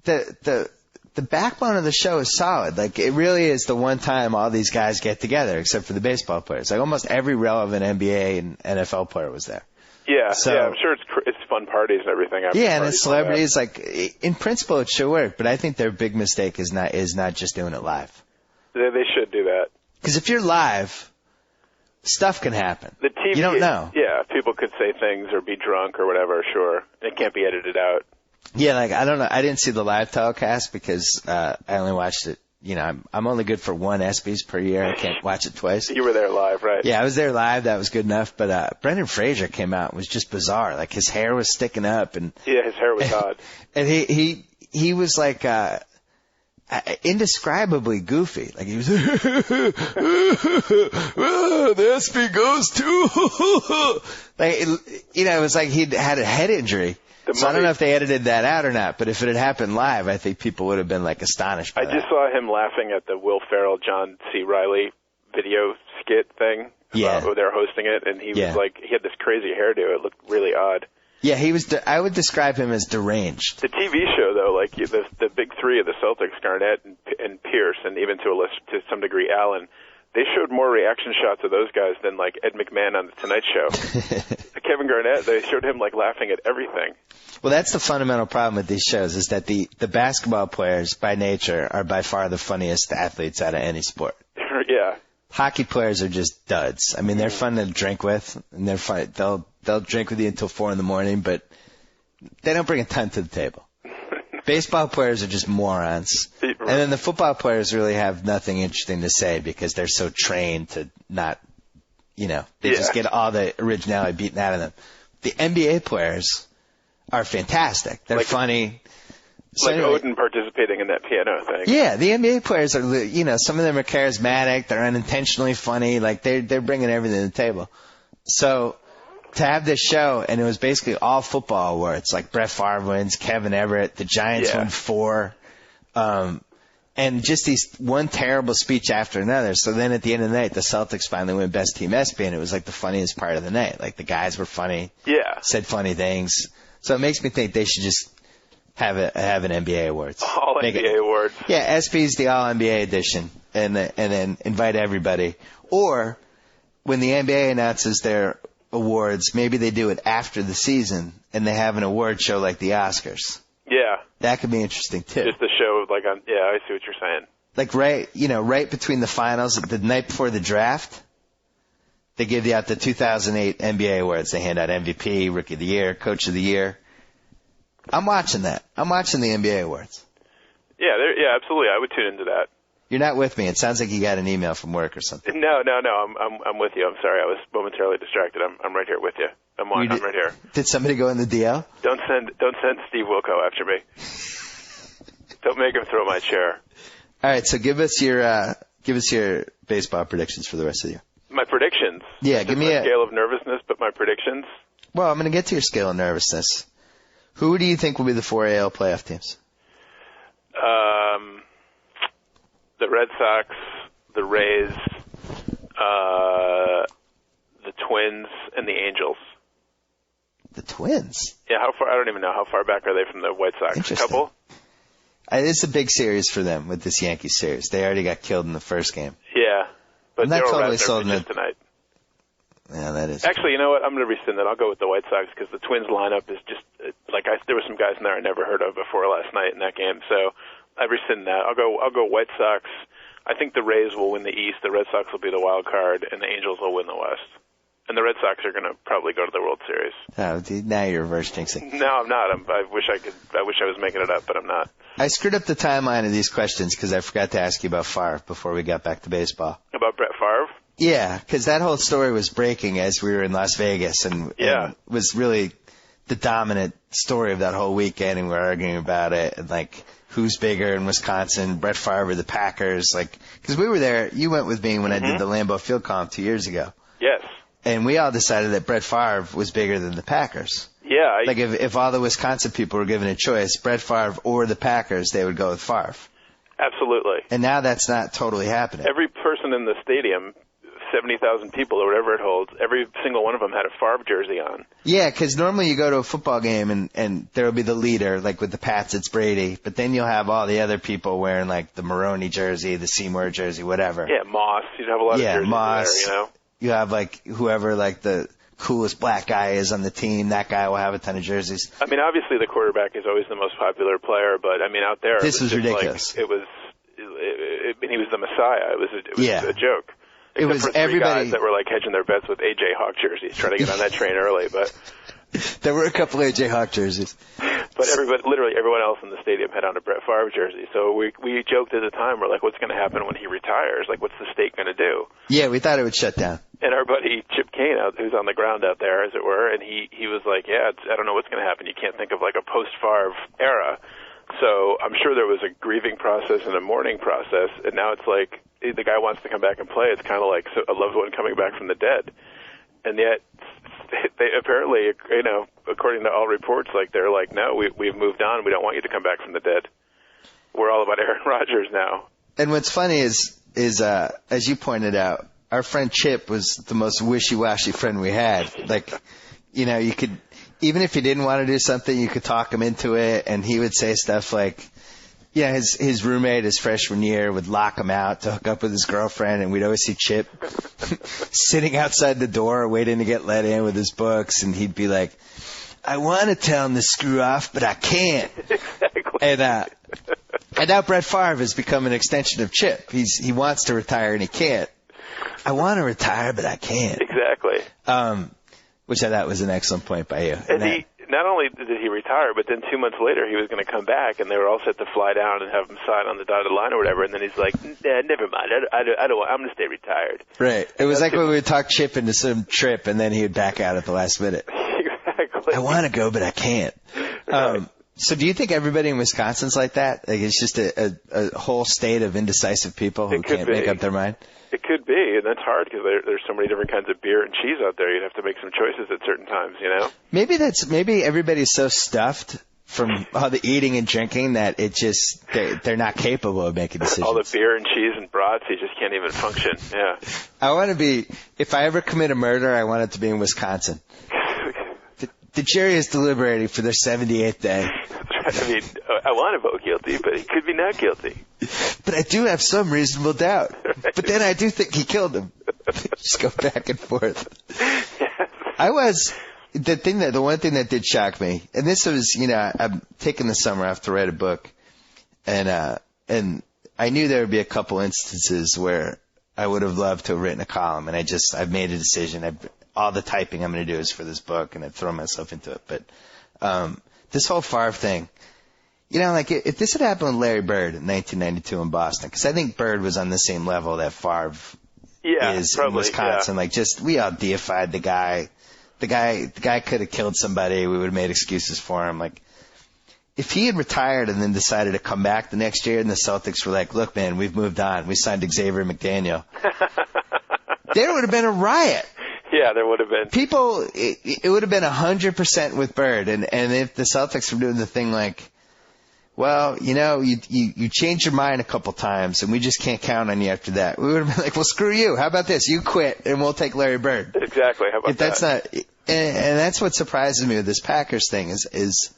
the backbone of the show is solid. Like, it really is the one time all these guys get together, except for the baseball players. Like, almost every relevant NBA and NFL player was there. Yeah, I'm sure it's fun parties and everything. Yeah, and the celebrities, like, in principle, it should work, but I think their big mistake is not just doing it live. They should do that. Because if you're live, stuff can happen. The TV, you don't know. Yeah, people could say things or be drunk or whatever. Sure, it can't be edited out. Yeah, like I don't know. I didn't see the live telecast because I only watched it. You know, I'm only good for one ESPYS per year. I can't watch it twice. You were there live, right? Yeah, I was there live. That was good enough. But Brendan Fraser came out and was just bizarre. Like his hair was sticking up, and yeah, his hair was odd. And he was like indescribably goofy. Like he was, the ESPY goes to, like you know, it was like he'd had a head injury. So I don't know if they edited that out or not, but if it had happened live, I think people would have been like astonished by that. I just saw him laughing at the Will Ferrell, John C. Reilly video skit thing. Yeah. Where they're hosting it, and he was like, he had this crazy hairdo. It looked really odd. Yeah, he was. I would describe him as deranged. The TV show, though, like the big three of the Celtics, Garnett and Pierce, and even to some degree Allen, they showed more reaction shots of those guys than like Ed McMahon on the Tonight Show. Kevin Garnett, they showed him like laughing at everything. Well, that's the fundamental problem with these shows is that the basketball players by nature are by far the funniest athletes out of any sport. Yeah. Hockey players are just duds. I mean, they're fun to drink with, and they're fun. They'll drink with you until 4 a.m, but they don't bring a ton to the table. Baseball players are just morons. Right. And then the football players really have nothing interesting to say because they're so trained to not, you know, they just get all the originality beaten out of them. The NBA players are fantastic. They're funny. So like Odin participating in that piano thing. Yeah, the NBA players are, you know, some of them are charismatic. They're unintentionally funny. Like they're bringing everything to the table. So to have this show, and it was basically all football awards, like Brett Favre wins, Kevin Everett, the Giants won 4, and just these one terrible speech after another. So then at the end of the night, the Celtics finally win Best Team ESPY, and it was like the funniest part of the night. Like the guys were funny, said funny things. So it makes me think they should just have an NBA awards. All NBA awards. Yeah, ESPY's the All NBA edition, and then invite everybody. Or when the NBA announces their awards, maybe they do it after the season, and they have an award show like the Oscars. Yeah. That could be interesting, too. Just the show, like, I see what you're saying. Like, right between the finals, the night before the draft, they give out the 2008 NBA awards. They hand out MVP, Rookie of the Year, Coach of the Year. I'm watching that. I'm watching the NBA awards. Yeah, absolutely. I would tune into that. You're not with me. It sounds like you got an email from work or something. No. I'm with you. I'm sorry. I was momentarily distracted. I'm right here with you. I'm right here. Did somebody go in the DL? Don't send Steve Wilkos after me. Don't make him throw my chair. All right. So give us your baseball predictions for the rest of the year. My predictions. Yeah. Give me a scale of nervousness, but my predictions. Well, I'm going to get to your scale of nervousness. Who do you think will be the 4 AL playoff teams? The Red Sox, the Rays, the Twins, and the Angels. The Twins? Yeah, how far? I don't even know. How far back are they from the White Sox? A couple? It's a big series for them with this Yankees series. They already got killed in the first game. Yeah, but I'm not totally sold in tonight. Yeah, that is. Actually, you know what? I'm going to rescind that. I'll go with the White Sox because the Twins lineup is just there were some guys in there I never heard of before last night in that game. So I rescind that. I'll go White Sox. I think the Rays will win the East. The Red Sox will be the wild card, and the Angels will win the West. And the Red Sox are going to probably go to the World Series. Oh, now you're reverse jinxing. No, I'm not. I wish I was making it up, but I'm not. I screwed up the timeline of these questions because I forgot to ask you about Favre before we got back to baseball. About Brett Favre? Yeah, because that whole story was breaking as we were in Las Vegas and was really the dominant story of that whole weekend, and we were arguing about it and like who's bigger in Wisconsin, Brett Favre or the Packers, like because we were there. You went with me when I did the Lambeau Field column 2 years ago. Yes. And we all decided that Brett Favre was bigger than the Packers. Yeah. Like if all the Wisconsin people were given a choice, Brett Favre or the Packers, they would go with Favre. Absolutely. And now that's not totally happening. Every person in the stadium, 70,000 people or whatever it holds, every single one of them had a Favre jersey on. Yeah, because normally you go to a football game and there will be the leader, like with the Pats, it's Brady, but then you'll have all the other people wearing like the Maroney jersey, the Seymour jersey, whatever. Yeah, Moss. You'd have a lot of jerseys Moss, there, you know. You have like whoever like the coolest black guy is on the team, that guy will have a ton of jerseys. I mean, obviously the quarterback is always the most popular player, but I mean out there this was ridiculous. Like, he was the Messiah. It was a joke. Except was for three everybody guys that were like hedging their bets with A.J. Hawk jerseys, trying to get on that train early. But there were a couple of AJ Hawk jerseys. But literally everyone else in the stadium had on a Brett Favre jersey. So we joked at the time, we're like, what's going to happen when he retires? Like, what's the state going to do? Yeah, we thought it would shut down. And our buddy Chip Kane, who's on the ground out there, as it were, and he was like, yeah, I don't know what's going to happen. You can't think of like a post-Favre era. So I'm sure there was a grieving process and a mourning process, and now it's like the guy wants to come back and play. It's kind of like a loved one coming back from the dead. And yet, they apparently, according to all reports, like they're like, no, we've moved on. We don't want you to come back from the dead. We're all about Aaron Rodgers now. And what's funny is as you pointed out, our friend Chip was the most wishy-washy friend we had. Like, you could, even if he didn't want to do something, you could talk him into it, and he would say stuff like, his roommate his freshman year would lock him out to hook up with his girlfriend, and we'd always see Chip sitting outside the door waiting to get let in with his books, and he'd be like, I want to tell him to screw off, but I can't. Exactly. And now Brett Favre has become an extension of Chip. He wants to retire and he can't. I want to retire, but I can't. Exactly. Which I thought was an excellent point by you. And not only did he retire, but then 2 months later he was going to come back, and they were all set to fly down and have him sign on the dotted line or whatever. And then he's like, nah, never mind. I don't want. I'm going to stay retired. Right. It was like when we would talk Chip into some trip, and then he would back out at the last minute. Exactly. I want to go, but I can't. Right. So do you think everybody in Wisconsin's like that? Like it's just a whole state of indecisive people who can't make up their mind? It could be, and that's hard because there's so many different kinds of beer and cheese out there. You'd have to make some choices at certain times, Maybe everybody's so stuffed from all the eating and drinking that they're not capable of making decisions. All the beer and cheese and brats, you just can't even function. Yeah. If I ever commit a murder, I want it to be in Wisconsin. The jury is deliberating for their 78th day. I mean, I want to vote guilty, but he could be not guilty. But I do have some reasonable doubt. Right. But then I do think he killed him. Just go back and forth. Yes. The one thing that did shock me, and this was, I'm taking the summer off to write a book, and I knew there would be a couple instances where I would have loved to have written a column, and I've made a decision. All the typing I'm going to do is for this book, and I've thrown myself into it. But this whole Favre thing, if this had happened with Larry Bird in 1992 in Boston, because I think Bird was on the same level that Favre is probably, in Wisconsin. Yeah. We all deified the guy. The guy could have killed somebody. We would have made excuses for him. Like, if he had retired and then decided to come back the next year, and the Celtics were like, "Look, man, we've moved on. We signed Xavier McDaniel," there would have been a riot. Yeah, there would have been. It would have been 100% with Bird. And if the Celtics were doing the thing like, well, you changed your mind a couple times and we just can't count on you after that, we would have been like, well, screw you. How about this? You quit and we'll take Larry Bird. Exactly. How about if that's that? Not, and that's what surprises me with this Packers thing is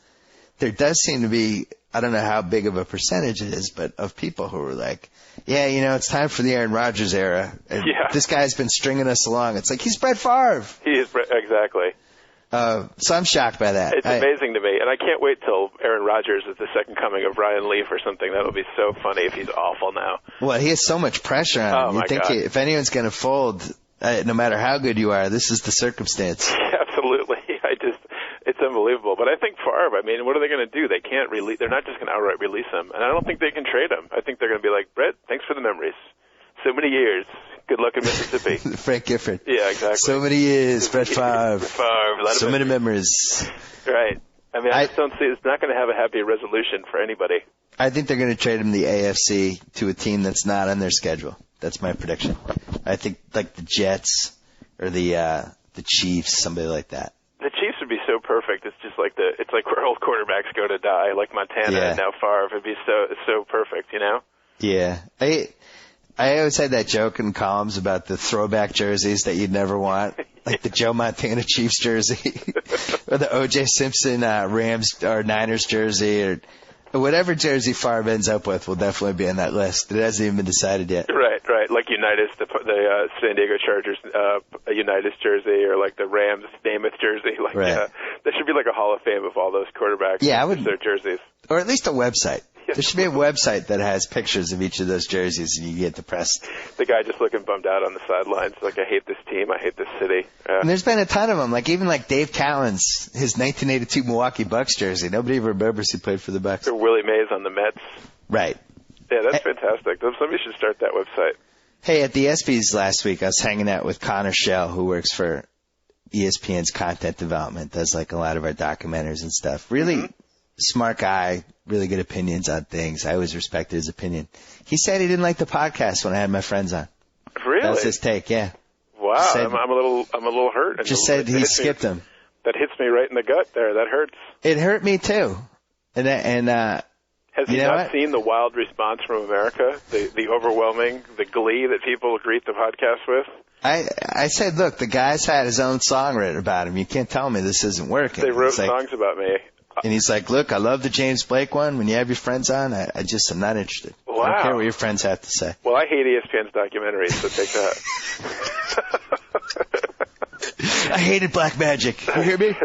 there does seem to be, I don't know how big of a percentage it is, but of people who are like, yeah, it's time for the Aaron Rodgers era. And this guy's been stringing us along. It's like, he's Brett Favre. He is, exactly. So I'm shocked by that. It's amazing to me. And I can't wait till Aaron Rodgers is the second coming of Ryan Leaf or something. That'll be so funny if he's awful now. Well, he has so much pressure on him. You think if anyone's going to fold, no matter how good you are, this is the circumstance. Absolutely. It's unbelievable. But I think Favre, what are they going to do? They can't release. They're not just going to outright release him. And I don't think they can trade him. I think they're going to be like, Brett, thanks for the memories. So many years. Good luck in Mississippi. Frank Gifford. Yeah, exactly. So many years, Brett Favre. So many memories. Right. I just don't see it's not going to have a happy resolution for anybody. I think they're going to trade him the AFC to a team that's not on their schedule. That's my prediction. I think like the Jets or the Chiefs, somebody like that. The Chiefs would be so perfect. It's just like it's like where old quarterbacks go to die, like Montana and now Favre. It'd be so perfect, Yeah. I always had that joke in columns about the throwback jerseys that you'd never want, like the Joe Montana Chiefs jersey or the O.J. Simpson Rams or Niners jersey or whatever jersey Favre ends up with will definitely be on that list. It hasn't even been decided yet. Right. Like Unitas, the San Diego Chargers Unitas jersey, or like the Rams Namath jersey. There should be like a Hall of Fame of all those quarterbacks. Yeah, I would. Their jerseys, or at least a website. There should be a website that has pictures of each of those jerseys, and you get depressed. The guy just looking bummed out on the sidelines, like, I hate this team, I hate this city. And there's been a ton of them, like even like Dave Cowens, his 1982 Milwaukee Bucks jersey. Nobody even remembers he played for the Bucks. Or Willie Mays on the Mets. Right. Yeah, that's fantastic. Somebody should start that website. Hey, at the ESPYS last week, I was hanging out with Connor Schell, who works for ESPN's content development, does like a lot of our documentaries and stuff. Really smart guy, really good opinions on things. I always respected his opinion. He said he didn't like the podcast when I had my friends on. Really? That was his take, yeah. Wow, Said, I'm a little hurt. Just said he skipped him. That hits me right in the gut there. That hurts. It hurt me too. Has he not seen the wild response from America? The overwhelming, the glee that people greet the podcast with? I said, look, the guy's had his own song written about him. You can't tell me this isn't working. They wrote songs about me. And he's like, look, I love the James Blake one. When you have your friends on, I just am not interested. Wow. I don't care what your friends have to say. Well, I hate ESPN's documentaries, so take that. I hated Black Magic. You hear me?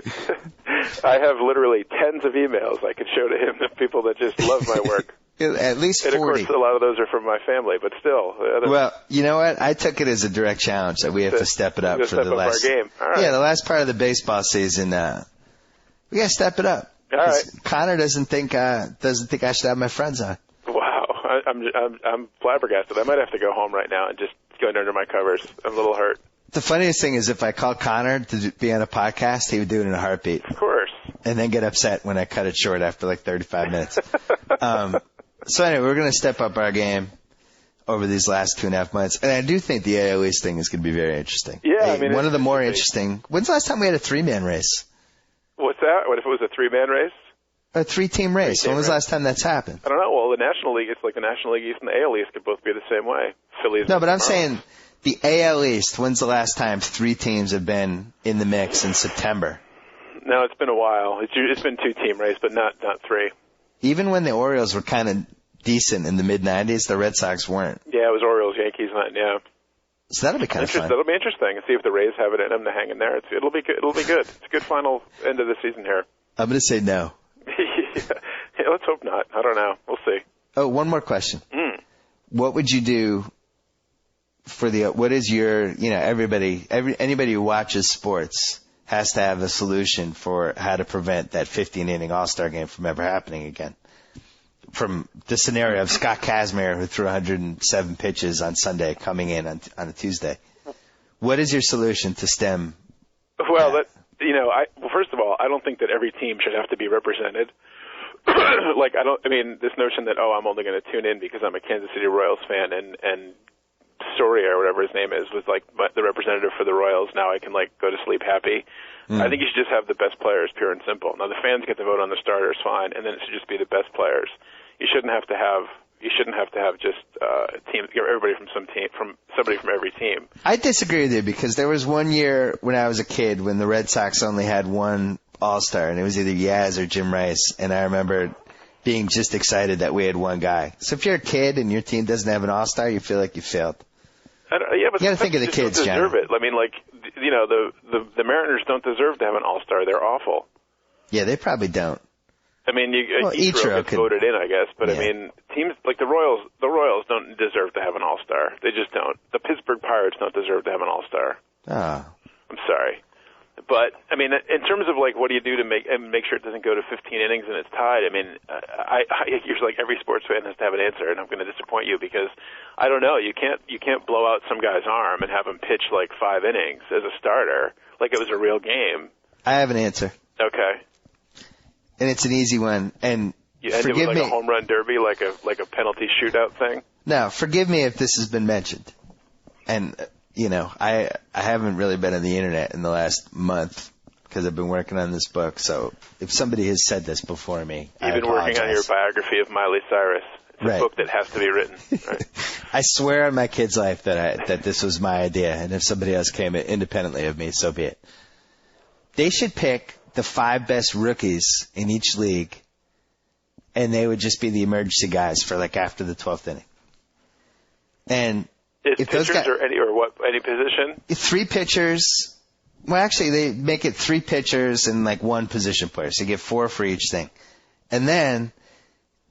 I have literally tens of emails I could show to him of people that just love my work. At least 40. And, of course, a lot of those are from my family, but still. Well, you know what? I took it as a direct challenge that we have to step it up for the last our game. All right. Yeah, the last part of the baseball season. We got to step it up. All right. Connor doesn't think I should have my friends on. Wow, I'm flabbergasted. I might have to go home right now and just go under my covers. I'm a little hurt. The funniest thing is if I called Connor to be on a podcast, he would do it in a heartbeat. Of course. And then get upset when I cut it short after like 35 minutes. So anyway, we're going to step up our game over these last 2.5 months. And I do think the AL East thing is going to be very interesting. Yeah, I mean, one of the more interesting. When's the last time we had a 3-man race? What's that? What if it was a 3-man race? A 3-team race. When was the last time that's happened? I don't know. Well, the National League, it's like the National League East and the AL East could both be the same way. Phillies. No, but I'm saying the AL East, when's the last time 3 teams have been in the mix in September? No, it's been a while. It's been 2-team race, but not 3. Even when the Orioles were kind of decent in the mid-'90s, the Red Sox weren't. Yeah, it was Orioles, Yankees, yeah. So that'll be kind of fun. That'll be interesting. See if the Rays have it in them to hang in there. It'll be good. It'll be good. It's a good final end of the season here. I'm going to say no. Yeah, let's hope not. I don't know. We'll see. Oh, one more question. What would you do for what is your, anybody who watches sports has to have a solution for how to prevent that 15-inning All-Star game from ever happening again. From the scenario of Scott Kazmir, who threw 107 pitches on Sunday, coming in on a Tuesday. What is your solution to stem? Well, first of all, I don't think that every team should have to be represented. This notion that, I'm only going to tune in because I'm a Kansas City Royals fan and Soria or whatever his name is was like the representative for the Royals. Now I can go to sleep happy. I think you should just have the best players, pure and simple. Now the fans get to vote on the starters, fine, and then it should just be the best players. You shouldn't have to have just teams, everybody from somebody from every team. I disagree with you because there was one year when I was a kid when the Red Sox only had one All-Star, and it was either Yaz or Jim Rice, and I remember being just excited that we had one guy. So if you're a kid and your team doesn't have an All-Star, you feel like you failed. But you got to think of the kids, John. Deserve it. I mean, the Mariners don't deserve to have an All-Star. They're awful. Yeah, they probably don't. I mean, Ichiro gets voted in, I guess, but yeah. I mean, teams like the Royals don't deserve to have an All-Star. They just don't. The Pittsburgh Pirates don't deserve to have an All-Star. Oh. I'm sorry. But, I mean, in terms of, what do you do to make sure it doesn't go to 15 innings and it's tied, I mean, you're like every sports fan has to have an answer, and I'm going to disappoint you because, I don't know, you can't blow out some guy's arm and have him pitch 5 innings as a starter like it was a real game. I have an answer. Okay. And it's an easy one. And you end it with a home run derby, like a penalty shootout thing? No, forgive me if this has been mentioned. And... I haven't really been on the internet in the last month because I've been working on this book. So if somebody has said this before me, You've been working on your biography of Miley Cyrus. It's a book that has to be written. Right. I swear on my kid's life that this was my idea. And if somebody else came independently of me, so be it. They should pick the 5 best rookies in each league, and they would just be the emergency guys for after the 12th inning. And is pitchers any position? 3 pitchers. Well, actually, they make it 3 pitchers and 1 position player. So you get 4 for each thing. And then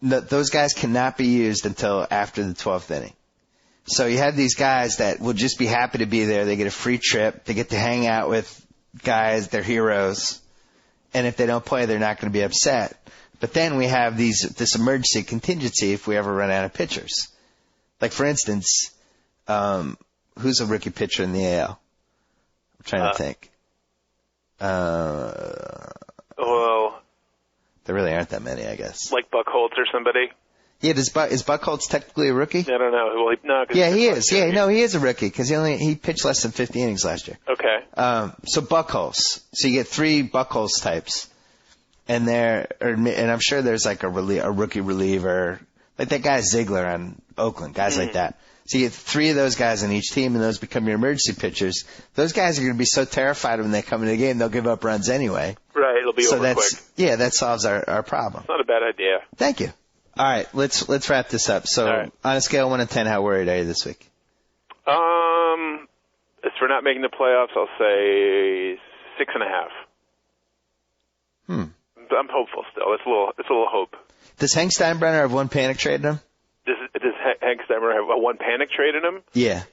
those guys cannot be used until after the 12th inning. So you have these guys that will just be happy to be there. They get a free trip. They get to hang out with guys, their heroes. And if they don't play, they're not going to be upset. But then we have this emergency contingency if we ever run out of pitchers. Like, for instance, who's a rookie pitcher in the AL? I'm trying to think. Well, there really aren't that many, I guess. Like Buck Holtz or somebody? Yeah, is Buck Holtz technically a rookie? I don't know. Well, no. Yeah, he is. Yeah, no, he is a rookie because he pitched less than 50 innings last year. Okay. So Buck Holtz. So you get 3 Buck Holtz types, and I'm sure there's like a rookie reliever, like that guy Ziegler on Oakland, guys like that. So you get 3 of those guys on each team, and those become your emergency pitchers. Those guys are going to be so terrified when they come into the game, they'll give up runs anyway. Right, it'll be over quick. Yeah, that solves our problem. It's not a bad idea. Thank you. All right, let's wrap this up. So, on a scale of 1 to 10, how worried are you this week? If we're not making the playoffs, I'll say 6.5. I'm hopeful still. It's a little hope. Does Hank Steinbrenner have one panic trade in him? Does Hank Steinbrenner have a one panic trade in him? Yeah.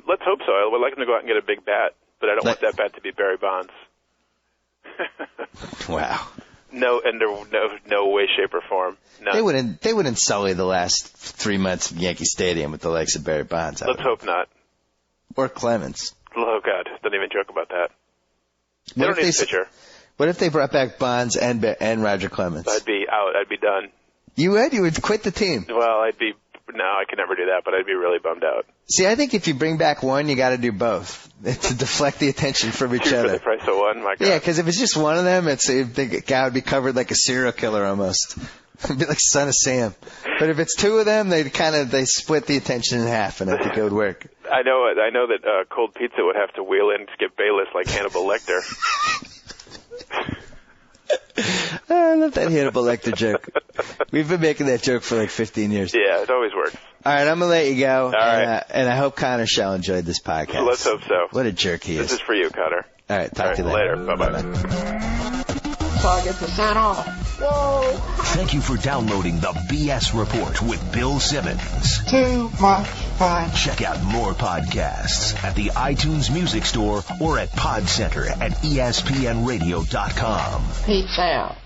Let's hope so. I would like him to go out and get a big bat, but I don't want that bat to be Barry Bonds. Wow. No way, shape, or form. No. They wouldn't sully the last 3 months of Yankee Stadium with the likes of Barry Bonds. Let's hope not. Or Clemens. Oh God, don't even joke about that. They don't need a pitcher. What if they brought back Bonds and Roger Clemens? I'd be out. I'd be done. You would? You would quit the team? Well, I could never do that, but I'd be really bummed out. See, I think if you bring back one, you got to do both to deflect the attention from each other. For the price of one, my God. Yeah, because if it's just one of them, the guy would be covered like a serial killer almost. It'd be like Son of Sam. But if it's 2 of them, they split the attention in half, and I think it would work. I know that Cold Pizza would have to wheel in Skip Bayless like Hannibal Lecter. I love that Hannibal Lecter joke. We've been making that joke for like 15 years. Yeah, it always works. All right, I'm going to let you go. All right. And I hope Connor Shell enjoyed this podcast. Let's hope so. What a jerk he is. This is for you, Connor. All right, talk to you later. Bye-bye. So I get % off. Whoa. Thank you for downloading the B.S. Report with Bill Simmons. Too much fun. Check out more podcasts at the iTunes Music Store or at Pod Center at ESPNradio.com. Peace out.